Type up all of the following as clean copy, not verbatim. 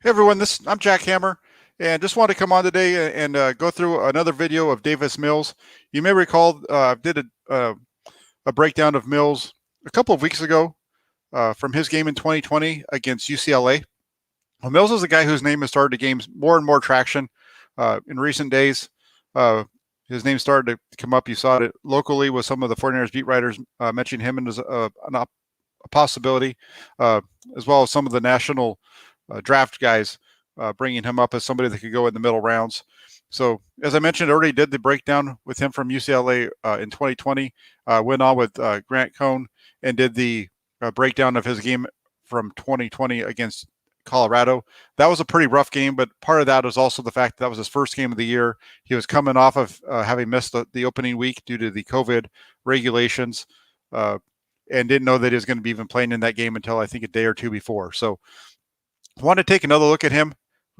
Hey everyone, I'm Jack Hammer, and just wanted to come on today and go through another video of Davis Mills. You may recall I did a breakdown of Mills a couple of weeks ago from his game in 2020 against UCLA. Well, Mills is a guy whose name has started to gain more and more traction in recent days. Uh, his name started to come up. You saw it locally with some of the 49ers beat writers mentioning him as a possibility, as well as some of the national draft guys bringing him up as somebody that could go in the middle rounds. So, as I mentioned, I already did the breakdown with him from UCLA in 2020. Went on with Grant Cohn and did the breakdown of his game from 2020 against Colorado. That was a pretty rough game, but part of that was also the fact that was his first game of the year. He was coming off of having missed the opening week due to the COVID regulations. And didn't know that he was going to be even playing in that game until I think a day or two before. So I wanted to take another look at him.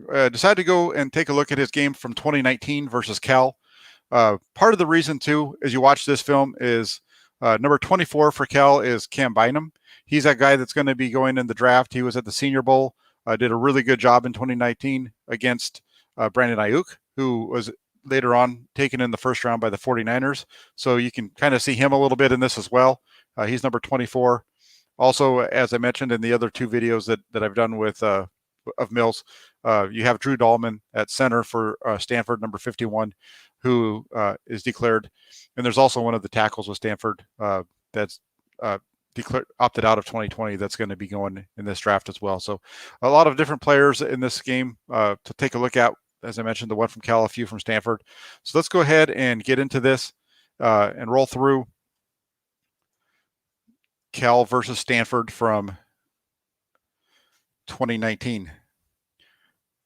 Decided to go and take a look at his game from 2019 versus Cal. Part of the reason, too, as you watch this film is number 24 for Cal is Cam Bynum. He's that guy that's going to be going in the draft. He was at the Senior Bowl, did a really good job in 2019 against Brandon Aiyuk, who was later on taken in the first round by the 49ers. So you can kind of see him a little bit in this as well. He's number 24. Also, as I mentioned in the other two videos that I've done with of Mills, you have Drew Dahlman at center for Stanford, number 51, who is declared. And there's also one of the tackles with Stanford that's opted out of 2020 that's going to be going in this draft as well. So a lot of different players in this game to take a look at. As I mentioned, the one from Cal, a few from Stanford. So let's go ahead and get into this and roll through Cal versus Stanford from 2019.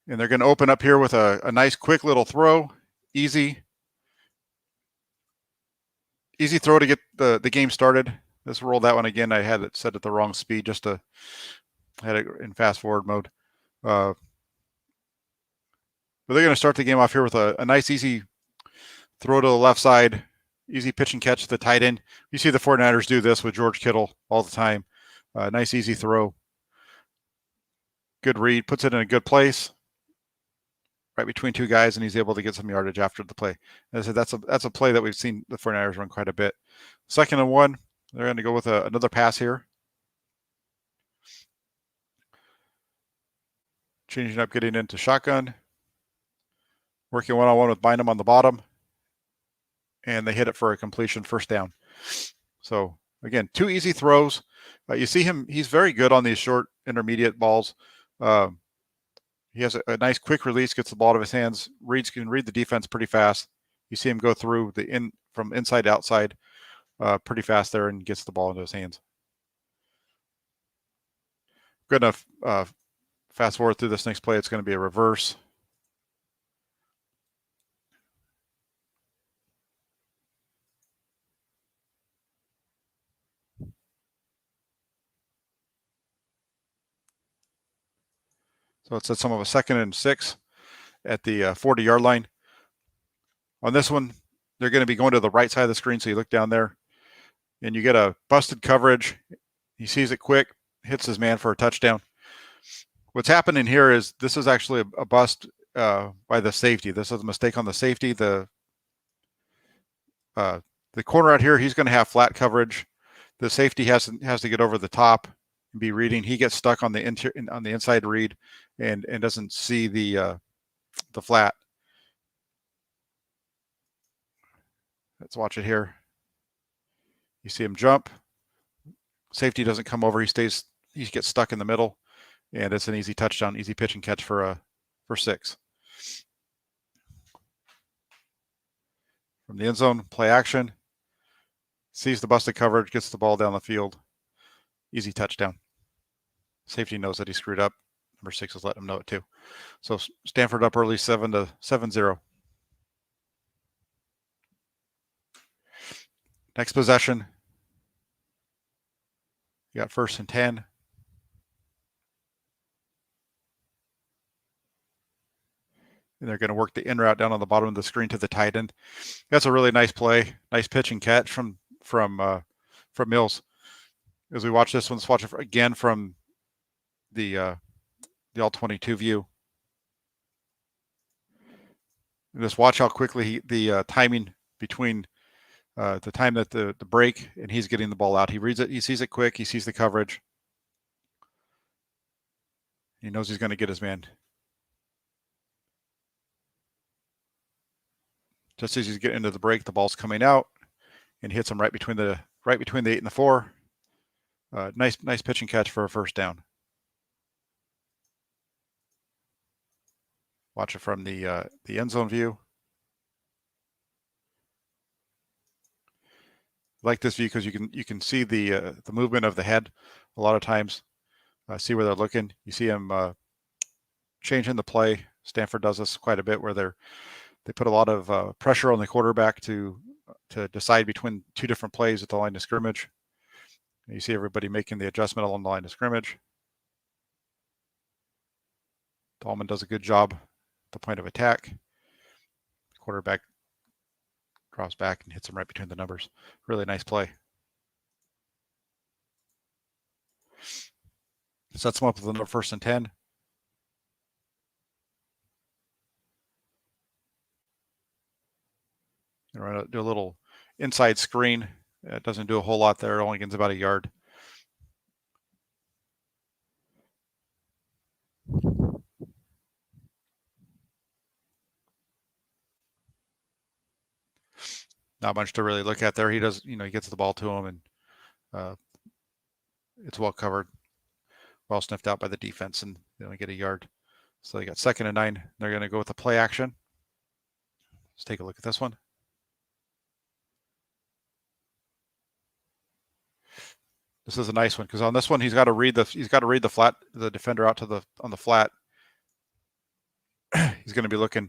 And they're going to open up here with a nice quick little throw. Easy throw to get the game started. Let's roll that one again. I had it set at the wrong speed just to had it in fast forward mode. But they're going to start the game off here with a nice easy throw to the left side. Easy pitch and catch to the tight end. You see the 49ers do this with George Kittle all the time. Nice easy throw. Good read. Puts it in a good place. Right between two guys, and he's able to get some yardage after the play. As I said, that's a play that we've seen the 49ers run quite a bit. 2nd and 1. They're going to go with another pass here. Changing up, getting into shotgun. Working one-on-one with Bynum on the bottom. And they hit it for a completion, first down. So, again, 2 easy throws. You see him, he's very good on these short intermediate balls. He has a nice quick release, gets the ball out of his hands, can read the defense pretty fast. You see him go through from inside to outside pretty fast there and gets the ball into his hands. Good enough. Fast forward through this next play, it's going to be a reverse. So it's at some of a 2nd and 6 at the 40-yard line. On this one, they're going to be going to the right side of the screen, so you look down there, and you get a busted coverage. He sees it quick, hits his man for a touchdown. What's happening here is this is actually a bust by the safety. This is a mistake on the safety. The corner out here, he's going to have flat coverage. The safety has to get over the top and be reading. He gets stuck on the inside read and doesn't see the flat. Let's watch it here. You see him jump. Safety doesn't come over. He gets stuck in the middle, and it's an easy touchdown, easy pitch and catch for 6. From the end zone, play action. Sees the busted coverage, gets the ball down the field. Easy touchdown. Safety knows that he screwed up. Number 6 is letting him know it too. So Stanford up early 7-0. Next possession. You got 1st and 10. And they're going to work the in route down on the bottom of the screen to the tight end. That's a really nice play. Nice pitch and catch from Mills. As we watch this one, let's watch it again from the the all-22 view. And just watch how quickly the timing between the time that the break and he's getting the ball out. He reads it, he sees it quick, he sees the coverage. He knows he's going to get his man. Just as he's getting into the break, the ball's coming out and hits him right between the 8 and the 4. Nice pitch and catch for a first down. Watch it from the end zone view. I like this view because you can see the movement of the head a lot of times. See where they're looking. You see him changing the play. Stanford does this quite a bit, where they put a lot of pressure on the quarterback to decide between two different plays at the line of scrimmage. You see everybody making the adjustment along the line of scrimmage. Dahlman does a good job at the point of attack. The quarterback drops back and hits him right between the numbers. Really nice play. Sets him up with another 1st and 10. We're going to do a little inside screen. It doesn't do a whole lot there. It only gains about a yard. Not much to really look at there. He does, he gets the ball to him, and it's well covered, well sniffed out by the defense, and they only get a yard. So they got 2nd and 9. They're going to go with the play action. Let's take a look at this one. This is a nice one because on this one he's got to read the flat, the defender out to on the flat. He's going to be looking,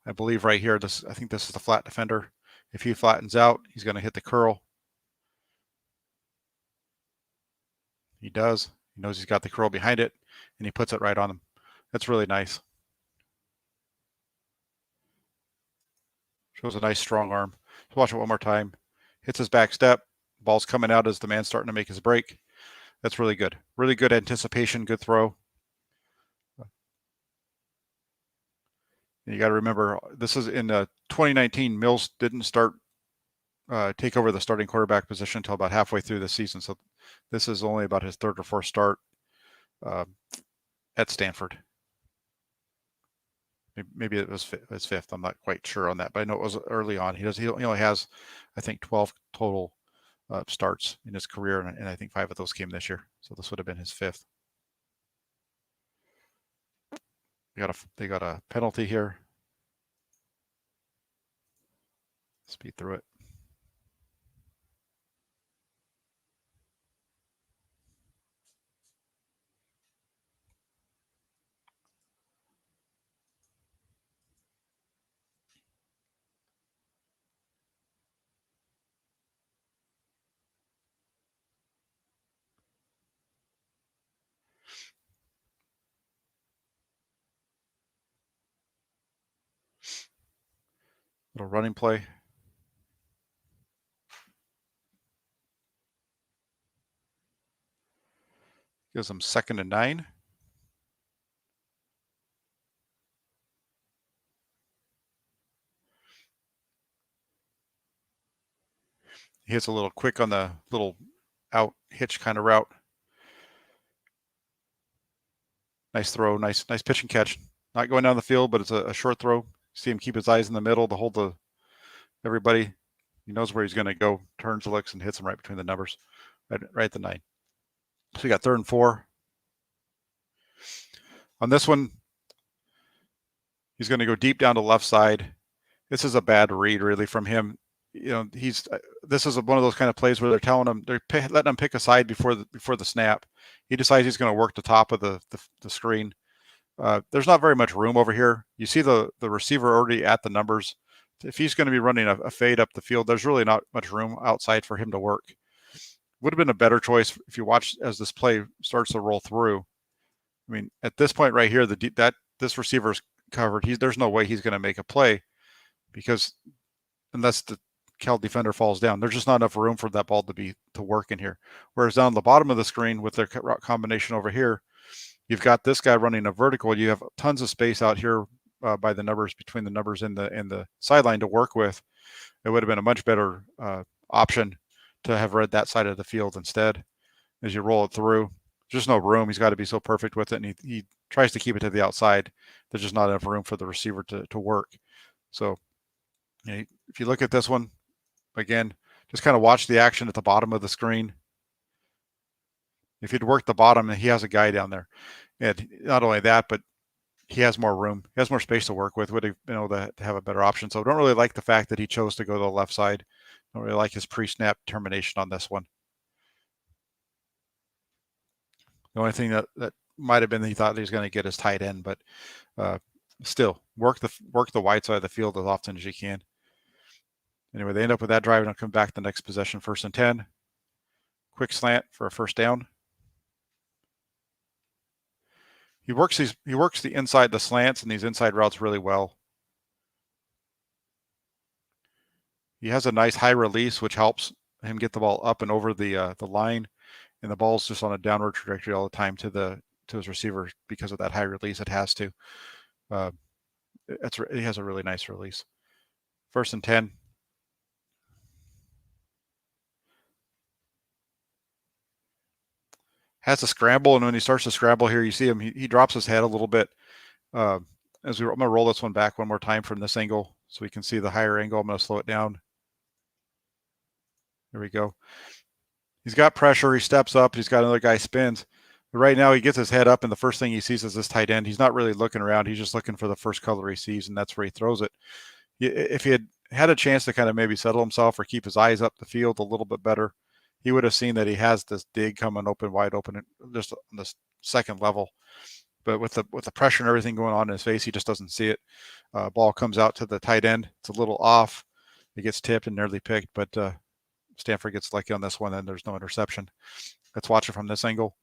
I believe, right here. I think this is the flat defender. If he flattens out, he's going to hit the curl. He does. He knows he's got the curl behind it, and he puts it right on him. That's really nice. Shows a nice strong arm. Let's watch it one more time. Hits his back step. Ball's coming out as the man's starting to make his break. That's really good. Really good anticipation, good throw. And you got to remember, this is in 2019. Mills didn't take over the starting quarterback position until about halfway through the season. So this is only about his 3rd or 4th start at Stanford. Maybe it was his 5th. I'm not quite sure on that, but I know it was early on. He only has, I think, 12 total starts in his career, and I think 5 of those came this year. So this would have been his 5th. They got a penalty here. Speed through it. Little running play. Gives them 2nd and 9. He hits a little quick on the little out hitch kind of route. Nice throw, nice pitch and catch. Not going down the field, but it's a short throw. See him keep his eyes in the middle to hold everybody. He knows where he's going to go. Turns, looks, and hits him right between the numbers, right at the 9. So we got 3rd and 4. On this one, he's going to go deep down to the left side. This is a bad read, really, from him. This is one of those kind of plays where they're letting him pick a side before the snap. He decides he's going to work the top of the screen. There's not very much room over here. You see the receiver already at the numbers. If he's going to be running a fade up the field, there's really not much room outside for him to work. Would have been a better choice if you watch as this play starts to roll through. I mean, at this point right here, this receiver is covered. There's no way he's going to make a play, because unless the Cal defender falls down, there's just not enough room for that ball to work in here. Whereas down the bottom of the screen with their combination over here, You've got this guy running a vertical. You have tons of space out here by the numbers, between the numbers and the sideline to work with. It would have been a much better option to have read that side of the field instead. As you roll it through, there's no room. He's got to be so perfect with it, and he tries to keep it to the outside. There's just not enough room for the receiver to work. So if you look at this one, again, just kind of watch the action at the bottom of the screen. If he'd worked the bottom, he has a guy down there. And not only that, but he has more room. He has more space to work with. Would have been able to have a better option. So I don't really like the fact that he chose to go to the left side. Don't really like his pre-snap termination on this one. The only thing that might have been he thought he was going to get his tight end, but still work the wide side of the field as often as you can. Anyway, they end up with that drive and I'll come back the next possession, 1st and 10. Quick slant for a first down. He works the inside, the slants and these inside routes really well. He has a nice high release, which helps him get the ball up and over the line, and the ball's just on a downward trajectory all the time to his receiver because of that high release. It has to. He has a really nice release. 1st and 10. Has to scramble, and when he starts to scramble here, you see him. He drops his head a little bit. I'm going to roll this one back one more time from this angle so we can see the higher angle. I'm going to slow it down. There we go. He's got pressure. He steps up. He's got another guy spins. But right now, he gets his head up, and the first thing he sees is this tight end. He's not really looking around. He's just looking for the first color he sees, and that's where he throws it. If he had a chance to kind of maybe settle himself or keep his eyes up the field a little bit better, he would have seen that he has this dig coming open, wide open, just on the second level. But with the pressure and everything going on in his face, he just doesn't see it. Ball comes out to the tight end. It's a little off. It gets tipped and nearly picked, but Stanford gets lucky on this one, and there's no interception. Let's watch it from this angle.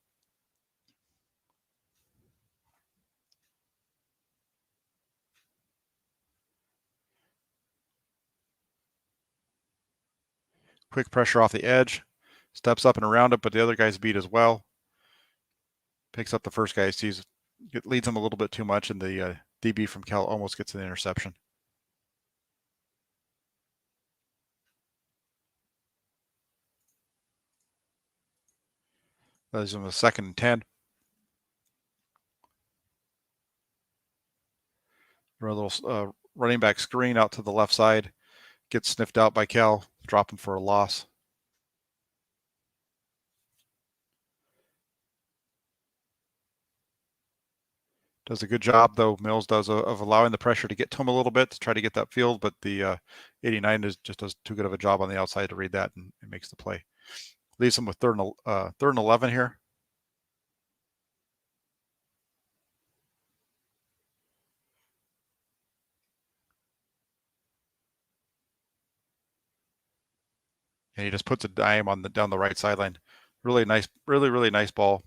Quick pressure off the edge. Steps up and around it, but the other guy's beat as well. Picks up the first guy he sees. It leads him a little bit too much, and the DB from Cal almost gets an interception. That is him a 2nd and 10. A little running back screen out to the left side. Gets sniffed out by Cal. Drop him for a loss. Does a good job, though, Mills does, of allowing the pressure to get to him a little bit to try to get that field, but the 89 just does too good of a job on the outside to read that, and it makes the play. Leaves him with 3rd and 11 here. And he just puts a dime down the right sideline. Really nice, really nice ball.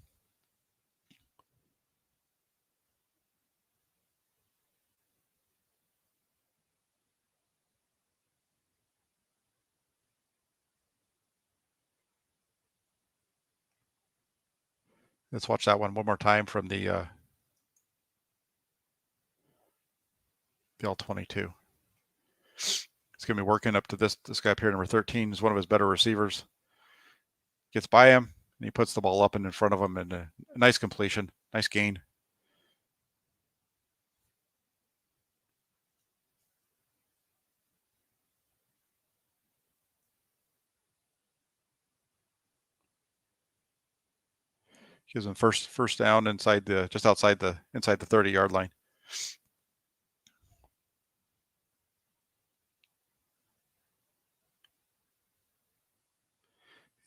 Let's watch that one more time from the L22. He's going to be working up to this guy up here, number 13, is one of his better receivers. Gets by him, and he puts the ball up and in front of him, and a nice completion, nice gain. Gives him first down just outside the 30-yard line.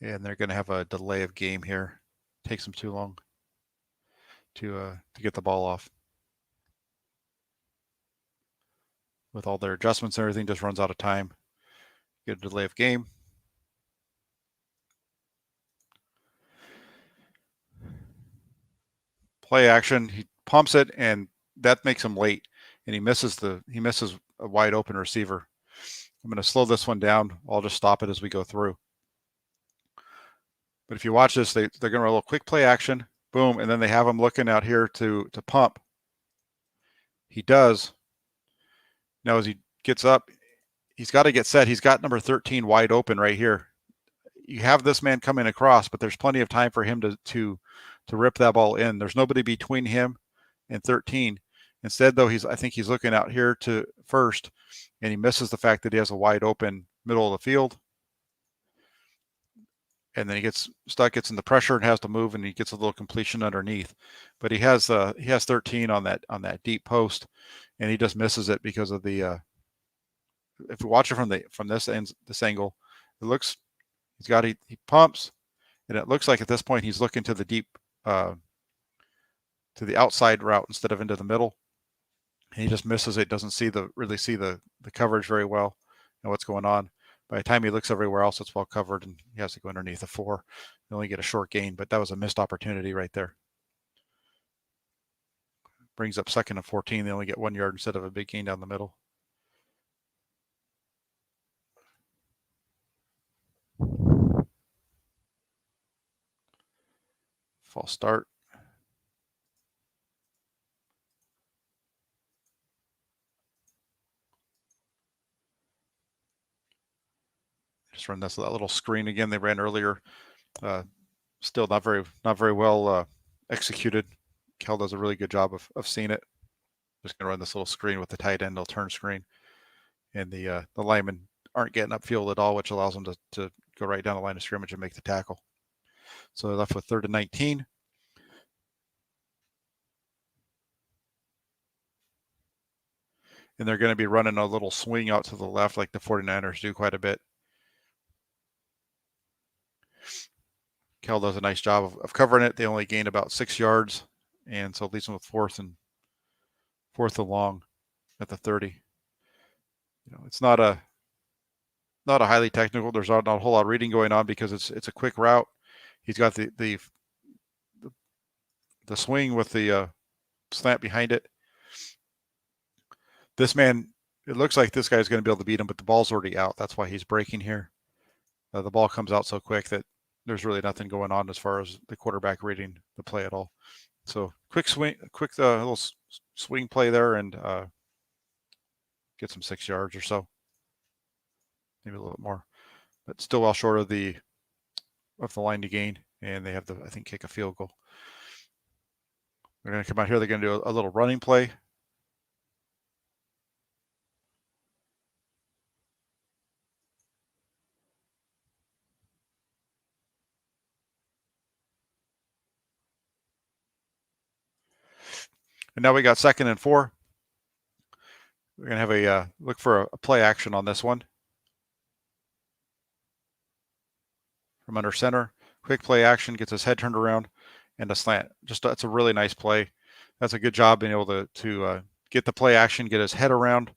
And they're going to have a delay of game here. Takes them too long to get the ball off. With all their adjustments and everything, just runs out of time. Get a delay of game. Play action. He pumps it, and that makes him late. And he misses a wide open receiver. I'm going to slow this one down. I'll just stop it as we go through. But if you watch this, they're going to run a little quick play action. Boom. And then they have him looking out here to pump. He does. Now as he gets up, he's got to get set. He's got number 13 wide open right here. You have this man coming across, but there's plenty of time for him to rip that ball in. There's nobody between him and 13. Instead, though, I think he's looking out here to first, and he misses the fact that he has a wide open middle of the field. And then he gets stuck, gets in the pressure, and has to move, and he gets a little completion underneath. But he has 13 on that deep post, and he just misses it because of the. If you watch it from this angle, it looks he pumps, and it looks like at this point he's looking to the deep to the outside route instead of into the middle. And he just misses it, doesn't really see the coverage very well and what's going on. By the time he looks everywhere else, it's well covered, and he has to go underneath the 4. You only get a short gain, but that was a missed opportunity right there. Brings up 2nd and 14. They only get 1 yard instead of a big gain down the middle. False start. Just run that little screen again they ran earlier. Still not very well executed. Cal does a really good job of seeing it. Just gonna run this little screen with the tight end, they'll turn screen, and the linemen aren't getting upfield at all, which allows them to go right down the line of scrimmage and make the tackle. So they're left with 3rd and 19. And they're going to be running a little swing out to the left like the 49ers do quite a bit. Cal does a nice job of covering it. They only gain about 6 yards, and so it leaves them with 4th and long at the 30. It's not a highly technical. There's not a whole lot of reading going on because it's a quick route. He's got the swing with the slant behind it. This man, it looks like this guy's going to be able to beat him, but the ball's already out. That's why he's breaking here. The ball comes out so quick that there's really nothing going on as far as the quarterback reading the play at all. So quick swing, little swing play there, and get some 6 yards or so, maybe a little bit more, but still well short of the line to gain. And they have to, I think, kick a field goal. They're going to come out here. They're going to do a little running play. And now we got 2nd and 4. We're going to have a look for a play action on this one. From under center, quick play action, gets his head turned around, and a slant. That's a really nice play. That's a good job being able to get the play action, get his head around,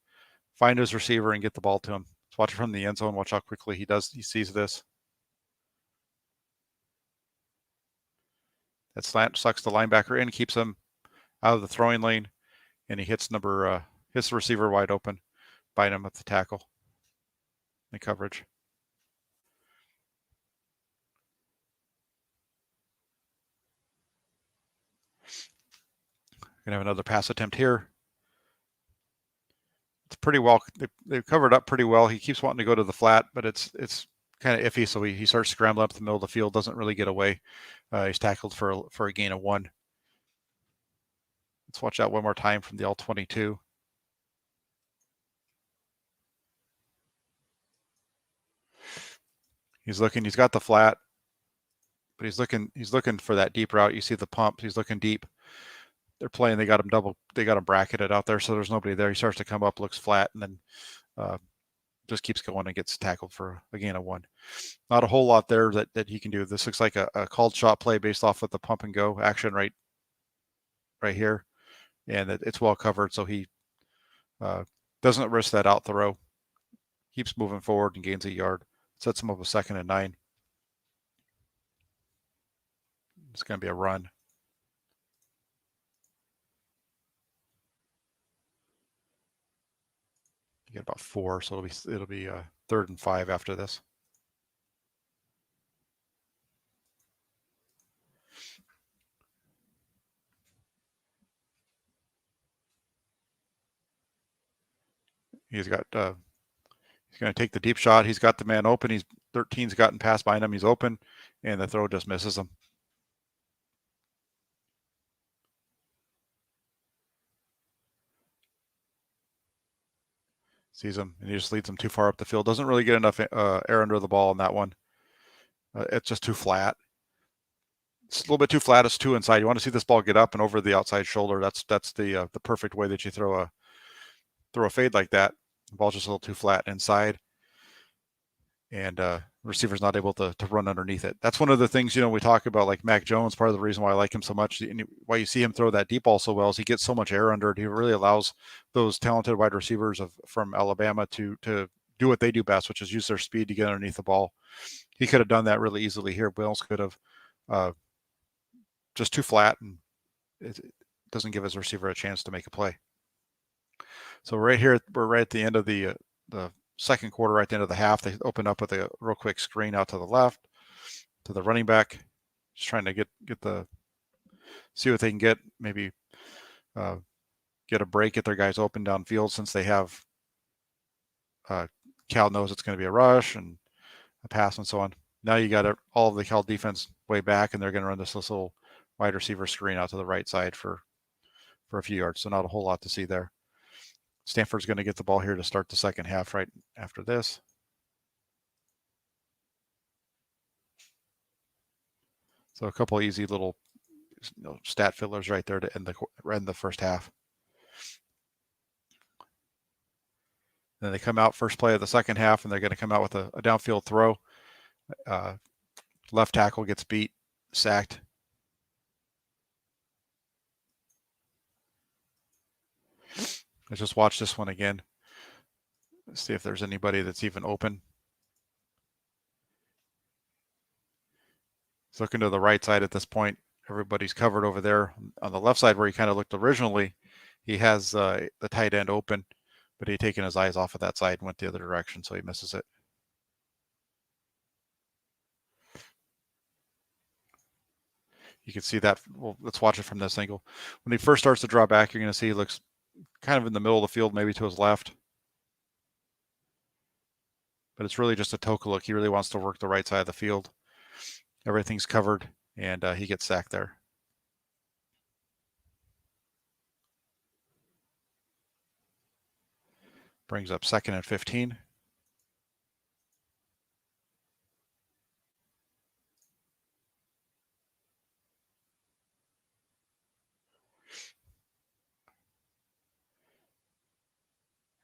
find his receiver, and get the ball to him. Let's watch it from the end zone. Watch how quickly he sees this. That slant sucks the linebacker in, keeps him out of the throwing lane, and he hits the receiver wide open, biting him at the tackle and coverage. We're gonna have another pass attempt here. It's pretty well. They've covered up pretty well. He keeps wanting to go to the flat, but it's kind of iffy. So he starts scrambling up the middle of the field. Doesn't really get away. He's tackled for a gain of 1. Let's watch that one more time from the all-22. He's looking. He's got the flat, but he's looking for that deep route. You see the pump. He's looking deep. They're playing. They got him bracketed out there, so there's nobody there. He starts to come up, looks flat, and then just keeps going and gets tackled for a gain of 1. Not a whole lot there that he can do. This looks like a called shot play based off of the pump and go action right here, and it's well covered, so he doesn't risk that out throw. Keeps moving forward and gains a yard. Sets him up with 2nd and 9. It's going to be a run. You get about 4, so it'll be 3rd and 5 after this. He's got he's going to take the deep shot. He's got the man open. He's 13's gotten past behind him. He's open, and the throw just misses him. Sees him, and he just leads him too far up the field. Doesn't really get enough air under the ball on that one. It's just too flat. It's a little bit too flat. It's too inside. You want to see this ball get up and over the outside shoulder. That's the perfect way that you throw a fade like that. The ball's just a little too flat inside, and receiver's not able to run underneath it. That's one of the things, we talk about, like Mac Jones. Part of the reason why I like him so much, and why you see him throw that deep ball so well, is he gets so much air under it. He really allows those talented wide receivers from Alabama to do what they do best, which is use their speed to get underneath the ball. He could have done that really easily here. Mills could have just too flat, and it doesn't give his receiver a chance to make a play. So right here, we're right at the end of the second quarter, right at the end of the half. They opened up with a real quick screen out to the left to the running back, just trying to see what they can get, maybe get a break, get their guys open downfield, since they have Cal knows it's going to be a rush and a pass and so on. Now you got all of the Cal defense way back, and they're going to run this little wide receiver screen out to the right side for a few yards. So not a whole lot to see there. Stanford's going to get the ball here to start the second half right after this. So a couple easy little stat fillers right there to end the first half. Then they come out first play of the second half, and they're going to come out with a downfield throw. Left tackle gets beat, sacked. Let's just watch this one again. Let's see if there's anybody that's even open. He's looking to the right side at this point. Everybody's covered over there. On the left side, where he kind of looked originally, he has the tight end open, but he had taken his eyes off of that side and went the other direction, so he misses it. You can see that. Well, let's watch it from this angle. When he first starts to draw back, you're going to see he looks kind of in the middle of the field, maybe to his left. But it's really just a token look. He really wants to work the right side of the field. Everything's covered, and he gets sacked there. Brings up 2nd and 15.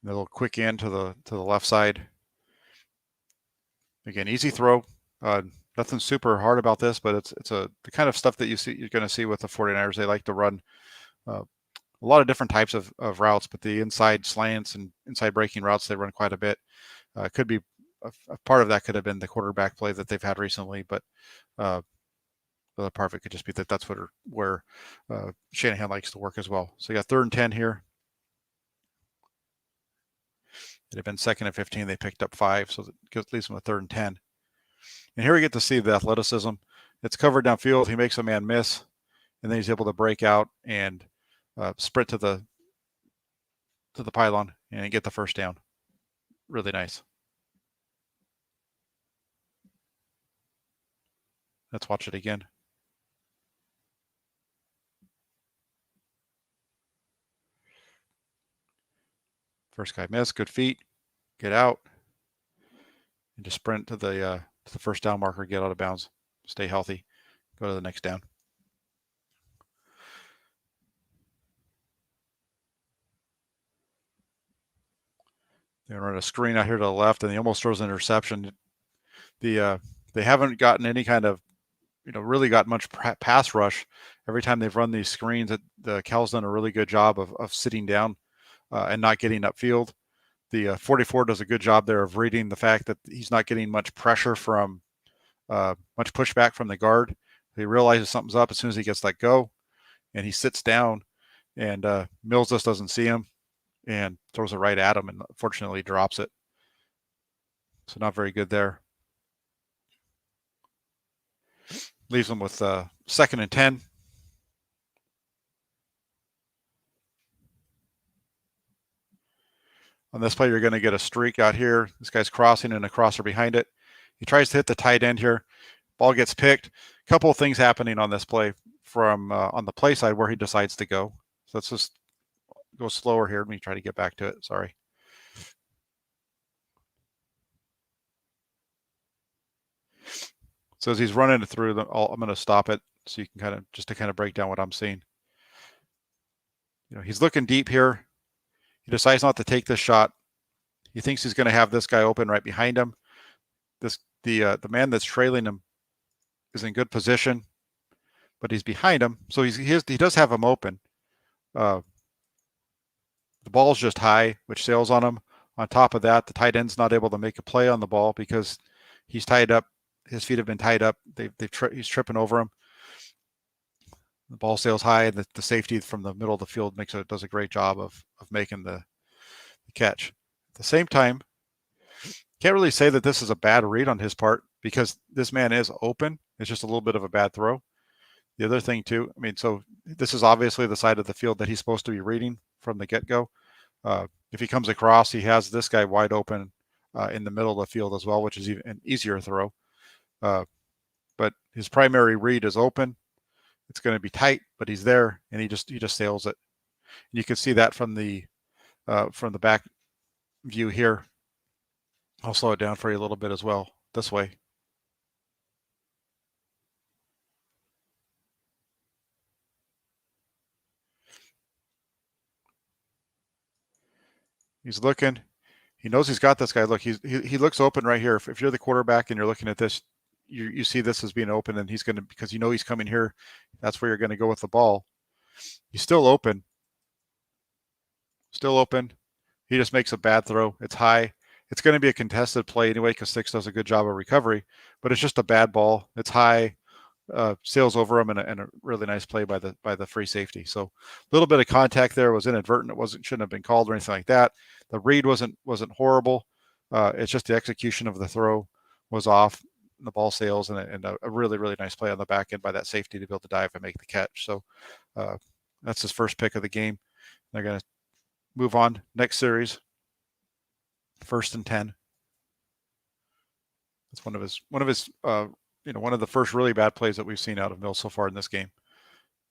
A little quick in to the left side. Again, easy throw. Nothing super hard about this, but it's the kind of stuff that you're going to see with the 49ers. They like to run a lot of different types of routes, but the inside slants and inside breaking routes, they run quite a bit. Could be a part of that could have been the quarterback play that they've had recently, but the other part of it could just be that's where Shanahan likes to work as well. So you got 3rd and 10 here. It had been 2nd and 15. They picked up 5, so that leaves them with 3rd and 10. And here we get to see the athleticism. It's covered downfield. He makes a man miss, and then he's able to break out and sprint to the pylon and get the first down. Really nice. Let's watch it again. First guy missed. Good feet. Get out. And just sprint to the first down marker. Get out of bounds. Stay healthy. Go to the next down. They run a screen out here to the left, and he almost throws an interception. They haven't gotten any kind of, really got much pass rush. Every time they've run these screens, the Cal's done a really good job of sitting down and not getting upfield. The 44 does a good job there of reading the fact that he's not getting much pressure from much pushback from the guard. He realizes something's up as soon as he gets let go, and he sits down, and Mills just doesn't see him and throws it right at him, and unfortunately drops it. So not very good there. Leaves them with 2nd and 10. On this play, you're going to get a streak out here. This guy's crossing and a crosser behind it. He tries to hit the tight end here. Ball gets picked. A couple of things happening on this play from on the play side where he decides to go. So let's just go slower here. Let me try to get back to it. Sorry. So as he's running it through, I'm going to stop it so you can kind of break down what I'm seeing. He's looking deep here. He decides not to take this shot. He thinks he's going to have this guy open right behind him. The man that's trailing him is in good position, but he's behind him, so he does have him open. The ball's just high, which sails on him. On top of that, the tight end's not able to make a play on the ball because he's tied up. His feet have been tied up. He's tripping over him. The ball sails high, and the safety from the middle of the field does a great job of making the catch. At the same time, can't really say that this is a bad read on his part because this man is open. It's just a little bit of a bad throw. The other thing too, so this is obviously the side of the field that he's supposed to be reading from the get-go. If he comes across, he has this guy wide open in the middle of the field as well, which is even an easier throw. But his primary read is open. It's going to be tight, but he's there, and he just sails it. And you can see that from the back view here. I'll slow it down for you a little bit as well. This way. He's looking. He knows he's got this guy. Look, he looks open right here. If you're the quarterback and you're looking at this, you see this as being open, and he's going to, because he's coming here. That's where you're going to go with the ball. He's still open. Still open. He just makes a bad throw. It's high. It's going to be a contested play anyway because Six does a good job of recovery, but it's just a bad ball. It's high. Sails over him, and a really nice play by the free safety. So a little bit of contact there was inadvertent. Shouldn't have been called or anything like that. The read wasn't horrible. It's just the execution of the throw was off. The ball sails, and a really, really nice play on the back end by that safety to be able to dive and make the catch. So that's his first pick of the game. They're going to move on. Next series, 1st and 10. That's one of his one of the first really bad plays that we've seen out of Mills so far in this game.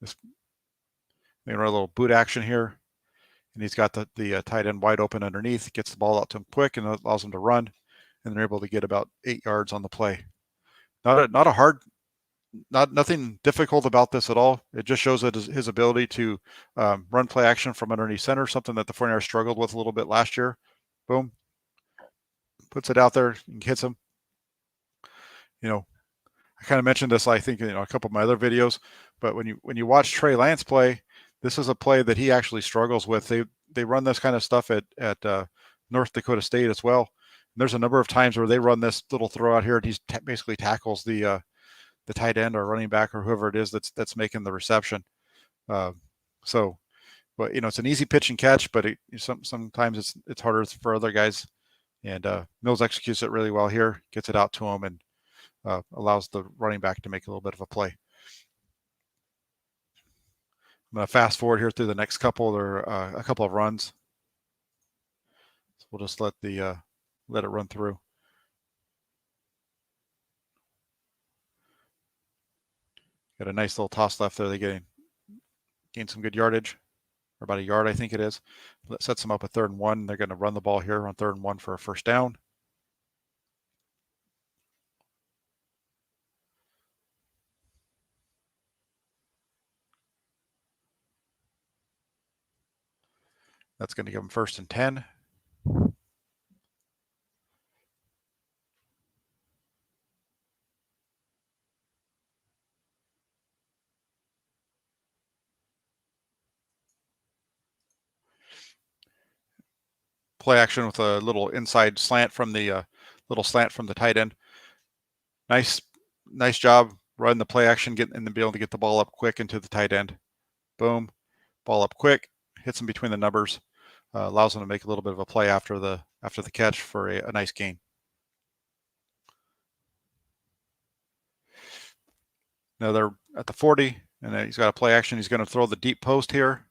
They run a little boot action here, and he's got the tight end wide open underneath. Gets the ball out to him quick, and it allows him to run, and they're able to get about 8 yards on the play. Nothing difficult about this at all. It just shows that his ability to run play action from underneath center, something that the 49ers struggled with a little bit last year. Boom. Puts it out there and hits him. I kind of mentioned this, I think, a couple of my other videos, but when you watch Trey Lance play, this is a play that he actually struggles with. They run this kind of stuff at North Dakota State as well. And there's a number of times where they run this little throw out here, and he basically tackles the tight end or running back or whoever it is that's making the reception. But it's an easy pitch and catch, but sometimes it's harder for other guys. And Mills executes it really well here, gets it out to him, and allows the running back to make a little bit of a play. I'm going to fast forward here through the next couple or a couple of runs. So we'll just let it run through. Got a nice little toss left there. They gain some good yardage, or about a yard, I think it is. That sets them up at 3rd and 1. They're going to run the ball here on 3rd and 1 for a first down. That's going to give them 1st and 10. Play action with a little inside slant from the tight end. Nice job running the play action, and then be able to get the ball up quick into the tight end. Boom, ball up quick, hits him between the numbers, allows him to make a little bit of a play after the catch for a nice gain. Now they're at the 40, and he's got a play action. He's going to throw the deep post here.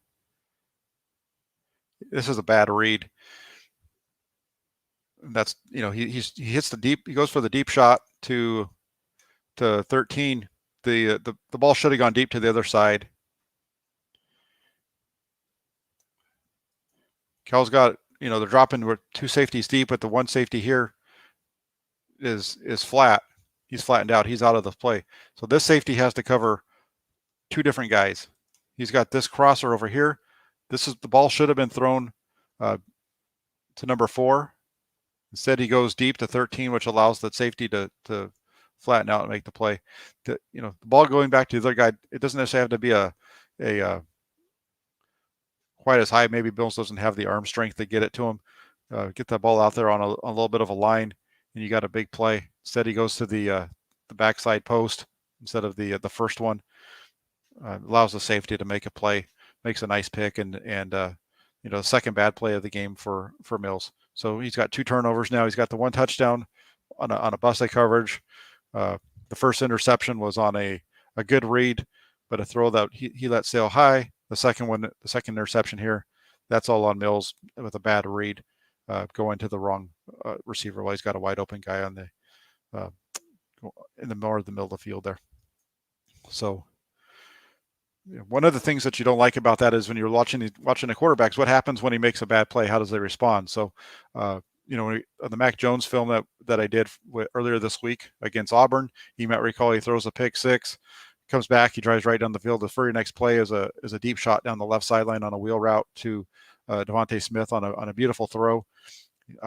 This is a bad read. That's, you know, he hits the deep, he goes for the deep shot to 13. The ball should have gone deep to the other side. Cal's got, you know, they're dropping with 2 safeties deep, but the 1 safety here is flat. He's flattened out. He's out of the play. So this safety has to cover 2 different guys. He's got this crosser over here. This is, the ball should have been thrown to number 4. Instead, he goes deep to 13, which allows the safety to flatten out and make the play. You know, the ball going back to the other guy, it doesn't necessarily have to be a quite as high. Maybe Mills doesn't have the arm strength to get it to him. Get that ball out there on a little bit of a line, and you got a big play. Instead, he goes to the backside post instead of the first one. Allows the safety to make a play, makes a nice pick, and you know, the second bad play of the game for Mills. So he's got 2 turnovers now. He's got the 1 touchdown on a busted coverage. The first interception was on a good read, but a throw that he let sail high. The second interception here, that's all on Mills with a bad read, going to the wrong receiver while he's got a wide open guy on the in the more of the middle of the field there. So one of the things that you don't like about that is when you're watching the quarterbacks, what happens when he makes a bad play? How does they respond? So, you know, the Mac Jones film that I did earlier this week against Auburn, you might recall he throws a pick 6, comes back, he drives right down the field. The very next play is a deep shot down the left sideline on a wheel route to Devontae Smith on a beautiful throw,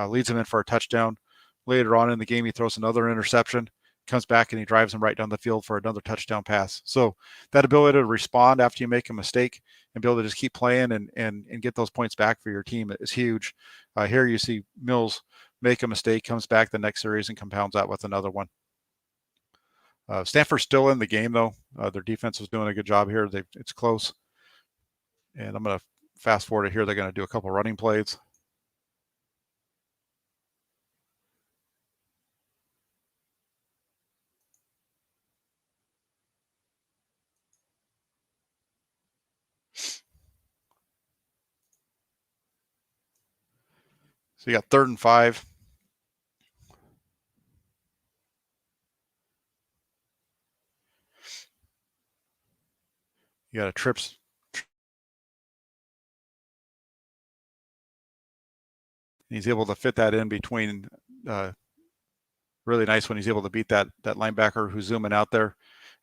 leads him in for a touchdown. Later on in the game, he throws another interception, comes back and he drives him right down the field for another touchdown pass. So that ability to respond after you make a mistake and be able to just keep playing and get those points back for your team is huge. Here you see Mills make a mistake, comes back the next series and compounds that with another one. Stanford's still in the game though. Their defense is doing a good job here. It's close. And I'm going to fast forward to here. They're going to do a couple running plays. So you got 3rd and 5. You got a trips. He's able to fit that in between. Really nice when he's able to beat that linebacker who's zooming out there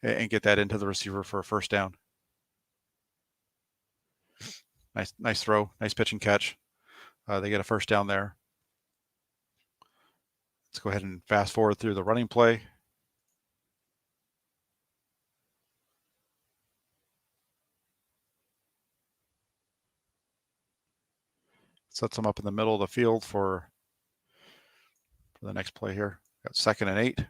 and get that into the receiver for a first down. Nice throw, nice pitch and catch. They get a first down there. Let's go ahead and fast forward through the running play. Sets them up in the middle of the field for the next play here. Got 2nd and 8.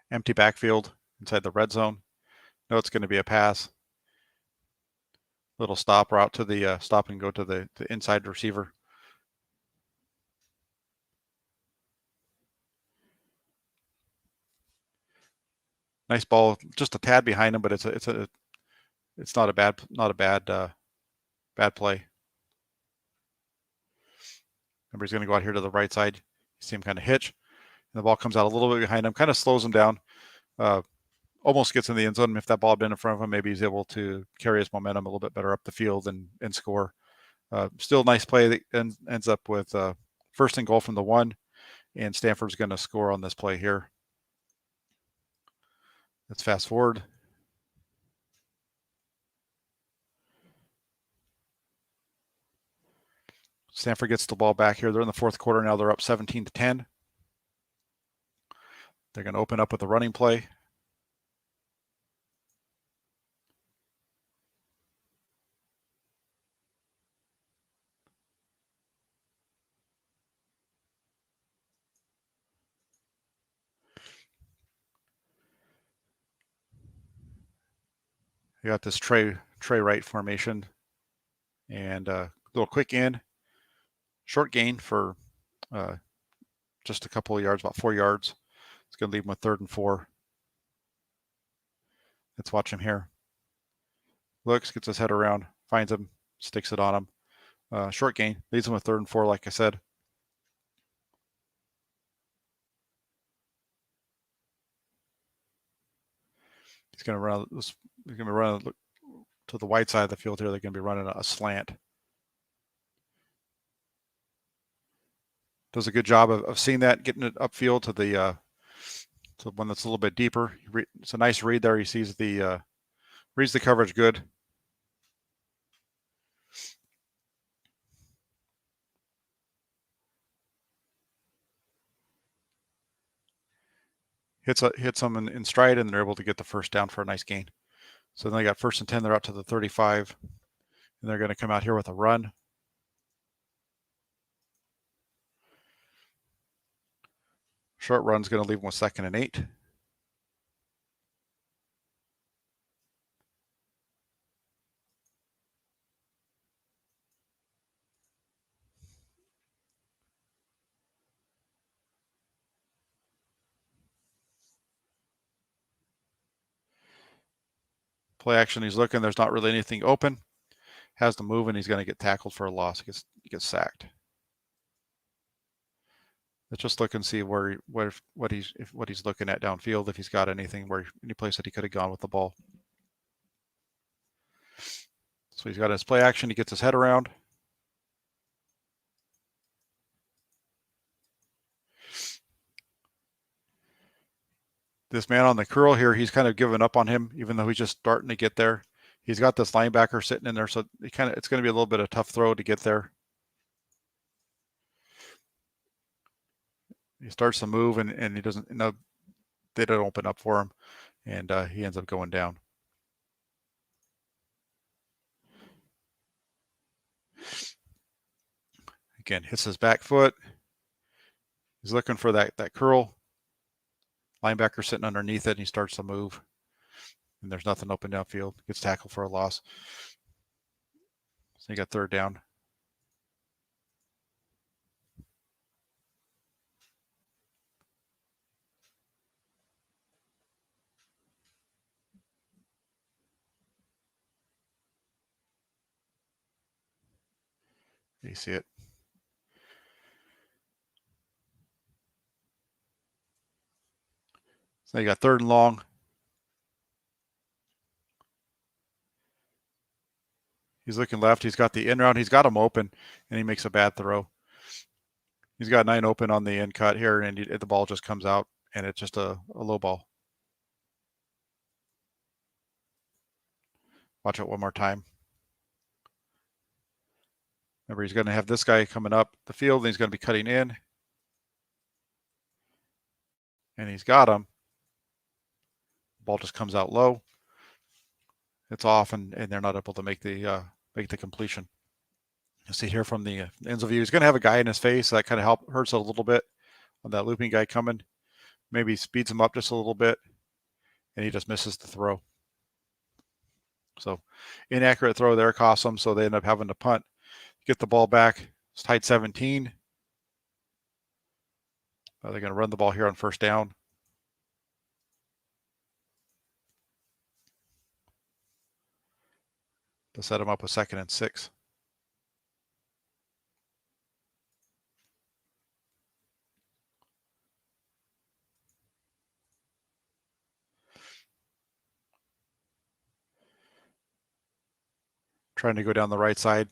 Empty backfield inside the red zone. No, it's going to be a pass. Little stop route to the stop and go to the inside receiver. Nice ball, just a tad behind him, but it's not a bad bad play. Remember, he's going to go out here to the right side. You see him kind of hitch, and the ball comes out a little bit behind him, kind of slows him down. Almost gets in the end zone. If that ball had been in front of him, maybe he's able to carry his momentum a little bit better up the field and score. Still nice play that ends up with 1st and goal from the 1, and Stanford's going to score on this play here. Let's fast forward. Stanford gets the ball back here. They're in the 4th quarter now. They're up 17-10. They're going to open up with a running play. You got this Trey right formation, and a little quick in, short gain for just a couple of yards, about 4 yards. It's going to leave him with 3rd and 4. Let's watch him here. Looks, gets his head around, finds him, sticks it on him. Short gain, leads him with 3rd and 4, like I said. He's going to run. He's going to be running to the wide side of the field here. They're going to be running a slant. Does a good job of seeing that, getting it upfield to the one that's a little bit deeper. It's a nice read there. He sees the reads the coverage good. Hits them in stride, and they're able to get the first down for a nice gain. So then they got 1st and 10. They're out to the 35, and they're going to come out here with a run. Short run's going to leave them with 2nd and 8. Play action, he's looking. There's not really anything open. Has to move, and he's going to get tackled for a loss. He gets sacked. Let's just look and see what he's looking at downfield, if he's got anything, any place that he could have gone with the ball. So he's got his play action. He gets his head around. This man on the curl here, he's kind of given up on him, even though he's just starting to get there. He's got this linebacker sitting in there, so it's going to be a little bit of a tough throw to get there. He starts to move, and he doesn't. They don't open up for him, and he ends up going down. Again, hits his back foot. He's looking for that curl. Linebacker sitting underneath it, and he starts to move. And there's nothing open downfield. Gets tackled for a loss. So you got 3rd down. You see it. So you got 3rd and long. He's looking left. He's got the in route. He's got him open, and he makes a bad throw. He's got 9 open on the end cut here, and the ball just comes out, and it's just a low ball. Watch it one more time. Remember, he's going to have this guy coming up the field, and he's going to be cutting in. And he's got him. Ball just comes out low. It's off, and they're not able to make the completion. You'll see here from the ends of view, he's going to have a guy in his face. So that kind of hurts a little bit on that looping guy coming. Maybe speeds him up just a little bit, and he just misses the throw. So inaccurate throw there costs them, so they end up having to punt. Get the ball back. It's tied 17. They're going to run the ball here on 1st down. To set them up with 2nd and 6. Trying to go down the right side.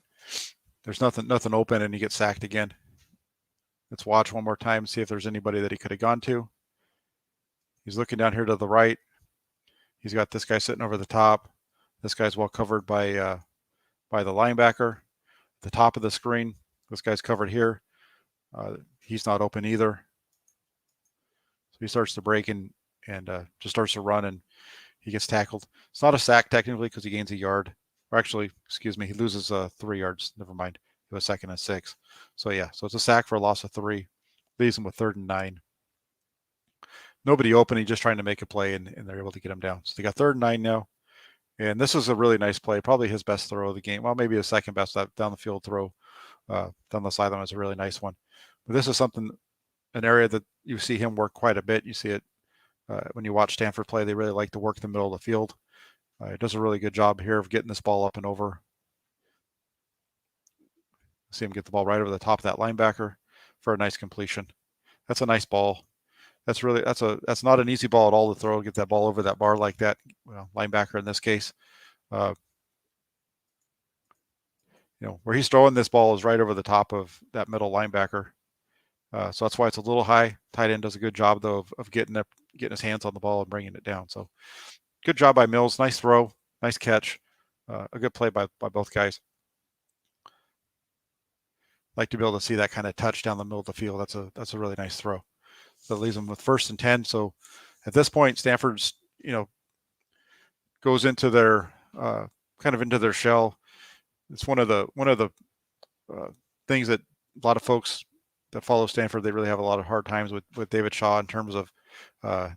There's nothing open, and he gets sacked again. Let's watch one more time, see if there's anybody that he could have gone to. He's looking down here to the right. He's got this guy sitting over the top. This guy's well covered by the linebacker. The top of the screen, this guy's covered here. He's not open either. So he starts to break and just starts to run, and he gets tackled. It's not a sack technically because he gains a yard. Or actually, excuse me, he loses 3 yards. Never mind. It was 2nd and 6. So yeah, so it's a sack for a loss of 3. Leaves him with 3rd and 9. Nobody open. He's just trying to make a play, and they're able to get him down. So they got 3rd and 9 now. And this is a really nice play, probably his best throw of the game. Well, maybe his 2nd best down the field throw. Down the sideline was a really nice one. But this is an area that you see him work quite a bit. You see it when you watch Stanford play. They really like to work the middle of the field. It does a really good job here of getting this ball up and over. See him get the ball right over the top of that linebacker for a nice completion. That's a nice ball. That's not an easy ball at all to throw. Get that ball over that bar like that. Well, linebacker in this case. Where he's throwing this ball is right over the top of that middle linebacker. So that's why it's a little high. Tight end does a good job though of getting his hands on the ball and bringing it down. So good job by Mills. Nice throw, nice catch, a good play by both guys. Like to be able to see that kind of touch down the middle of the field. That's a really nice throw. That leaves them with 1st and 10. So at this point, Stanford's goes into their kind of into their shell. It's one of the things that a lot of folks that follow Stanford, they really have a lot of hard times with David Shaw in terms of the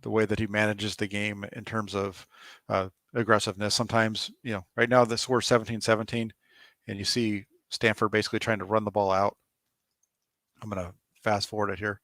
way that he manages the game in terms of aggressiveness. Sometimes, right now this score 17-17, and you see Stanford basically trying to run the ball out. I'm going to fast forward it here.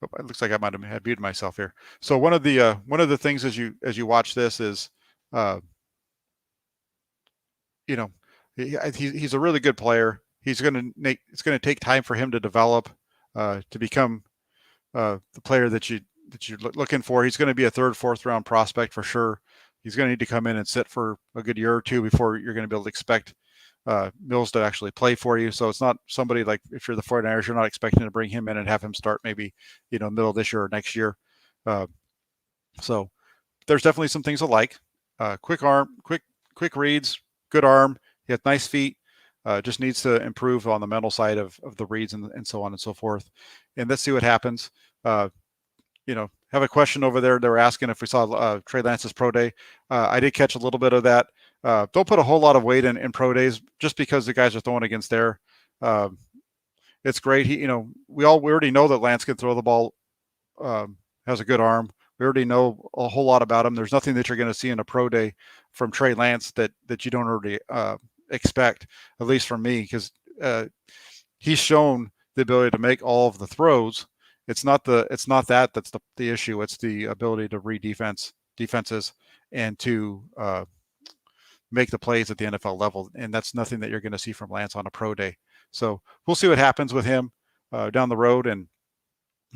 Oh, it looks like I might have had muted myself here. So one of the things as you watch this is, uh, you know, he's a really good player. It's going to take time for him to develop, to become the player that you're looking for. He's going to be a third, fourth round prospect for sure. He's going to need to come in and sit for a good year or two before you're going to be able to expect Mills to actually play for you. So it's not somebody like, if you're the 49ers, you're not expecting to bring him in and have him start maybe, middle of this year or next year. So there's definitely some things I like. Quick arm, quick reads, good arm. He has nice feet. Just needs to improve on the mental side of the reads and so on and so forth. And let's see what happens. Have a question over there. They were asking if we saw Trey Lance's pro day. I did catch a little bit of that. Don't put a whole lot of weight in pro days just because the guys are throwing against there. It's great. We already know that Lance can throw the ball, has a good arm. We already know a whole lot about him. There's nothing that you're going to see in a pro day from Trey Lance that you don't already expect, at least from me, because he's shown the ability to make all of the throws. It's not that that's the issue. It's the ability to read defenses and to make the plays at the NFL level. And that's nothing that you're going to see from Lance on a pro day. So we'll see what happens with him down the road. And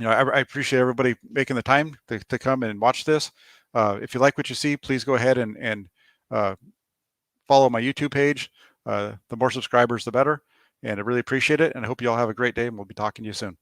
I appreciate everybody making the time to come and watch this. If you like what you see, please go ahead and follow my YouTube page. The more subscribers, the better. And I really appreciate it. And I hope you all have a great day, and we'll be talking to you soon.